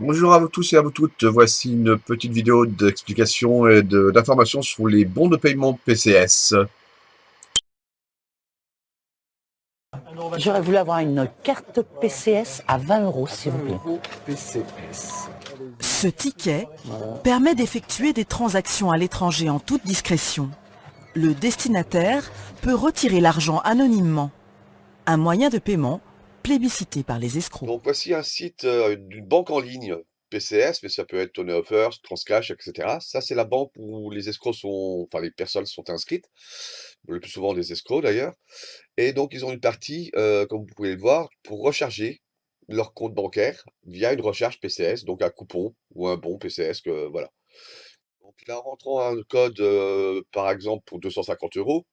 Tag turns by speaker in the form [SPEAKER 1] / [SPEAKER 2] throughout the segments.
[SPEAKER 1] Bonjour à vous tous et à vous toutes. Voici une petite vidéo d'explication et d'information sur les bons de paiement PCS.
[SPEAKER 2] J'aurais voulu avoir une carte PCS à 20 euros, s'il vous plaît.
[SPEAKER 1] PCS.
[SPEAKER 3] Ce ticket permet d'effectuer des transactions à l'étranger en toute discrétion. Le destinataire peut retirer l'argent anonymement. Un moyen de paiement plébiscité par les escrocs.
[SPEAKER 1] Donc voici un site d'une banque en ligne PCS, mais ça peut être Tony Offers, Transcash, etc. Ça, c'est la banque où les escrocs sont, enfin les personnes sont inscrites, le plus souvent des escrocs d'ailleurs. Et donc ils ont une partie, comme vous pouvez le voir, pour recharger leur compte bancaire via une recharge PCS, donc un coupon ou un bon PCS, que voilà. Donc là, en rentrant un code, par exemple pour 250 euros,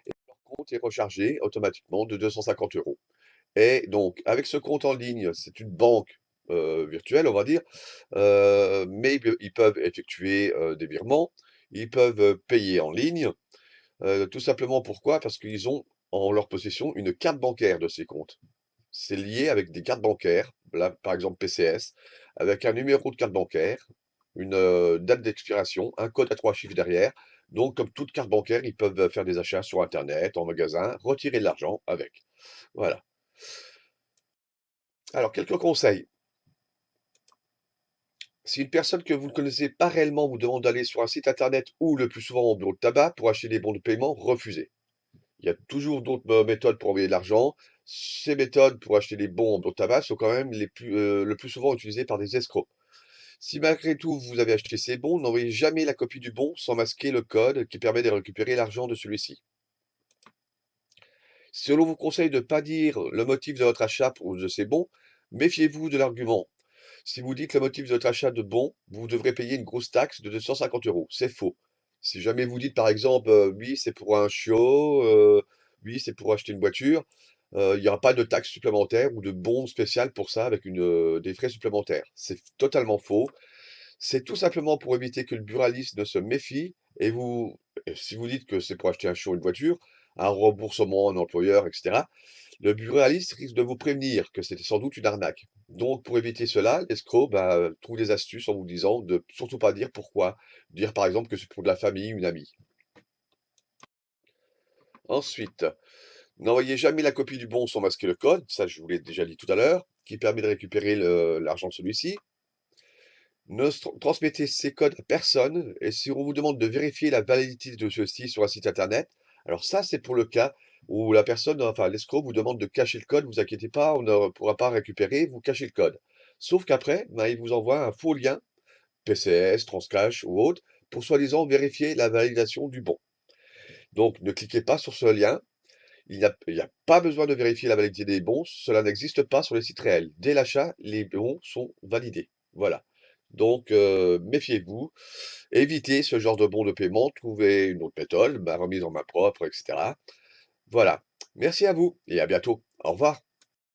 [SPEAKER 1] leur compte est rechargé automatiquement de 250 euros. Et donc, avec ce compte en ligne, c'est une banque virtuelle, on va dire, mais ils peuvent effectuer des virements, ils peuvent payer en ligne, tout simplement pourquoi? Parce qu'ils ont en leur possession une carte bancaire de ces comptes. C'est lié avec des cartes bancaires, là, par exemple PCS, avec un numéro de carte bancaire, une date d'expiration, un code à 3 chiffres derrière. Donc, comme toute carte bancaire, ils peuvent faire des achats sur internet, en magasin, retirer de l'argent avec. Voilà. Alors, quelques conseils. Si une personne que vous ne connaissez pas réellement vous demande d'aller sur un site internet ou le plus souvent au bureau de tabac pour acheter des bons de paiement, refusez. Il y a toujours d'autres méthodes pour envoyer de l'argent. Ces méthodes pour acheter des bons en bureau de tabac sont quand même le plus souvent utilisées par des escrocs. Si malgré tout vous avez acheté ces bons, n'envoyez jamais la copie du bon sans masquer le code qui permet de récupérer l'argent de celui-ci. Si l'on vous conseille de ne pas dire le motif de votre achat pour de ces bons, méfiez-vous de l'argument. Si vous dites le motif de votre achat de bons, vous devrez payer une grosse taxe de 250 euros. C'est faux. Si jamais vous dites par exemple, oui, c'est pour un chiot, oui, c'est pour acheter une voiture, il n'y aura pas de taxe supplémentaire ou de bon spécial pour ça avec des frais supplémentaires. C'est totalement faux. C'est tout simplement pour éviter que le buraliste ne se méfie et si vous dites que c'est pour acheter un chiot ou une voiture, un remboursement, un employeur, etc., le buraliste risque de vous prévenir que c'était sans doute une arnaque. Donc, pour éviter cela, l'escroc trouve des astuces en vous disant de surtout pas dire pourquoi. Dire par exemple que c'est pour de la famille, une amie. Ensuite, n'envoyez jamais la copie du bon sans masquer le code, ça je vous l'ai déjà dit tout à l'heure, qui permet de récupérer l'argent de celui-ci. Ne transmettez ces codes à personne et si on vous demande de vérifier la validité de ceux-ci sur un site internet, alors ça c'est pour le cas où la personne, enfin l'escroc vous demande de cacher le code, vous inquiétez pas, on ne pourra pas récupérer, vous cachez le code. Sauf qu'après, il vous envoie un faux lien, PCS, Transcash ou autre, pour soi-disant vérifier la validation du bon. Donc ne cliquez pas sur ce lien, il n'y a pas besoin de vérifier la validité des bons, cela n'existe pas sur les sites réels. Dès l'achat, les bons sont validés. Voilà. Donc, méfiez-vous, évitez ce genre de bons de paiement, trouvez une autre méthode, remise en main propre, etc. Voilà. Merci à vous et à bientôt. Au revoir.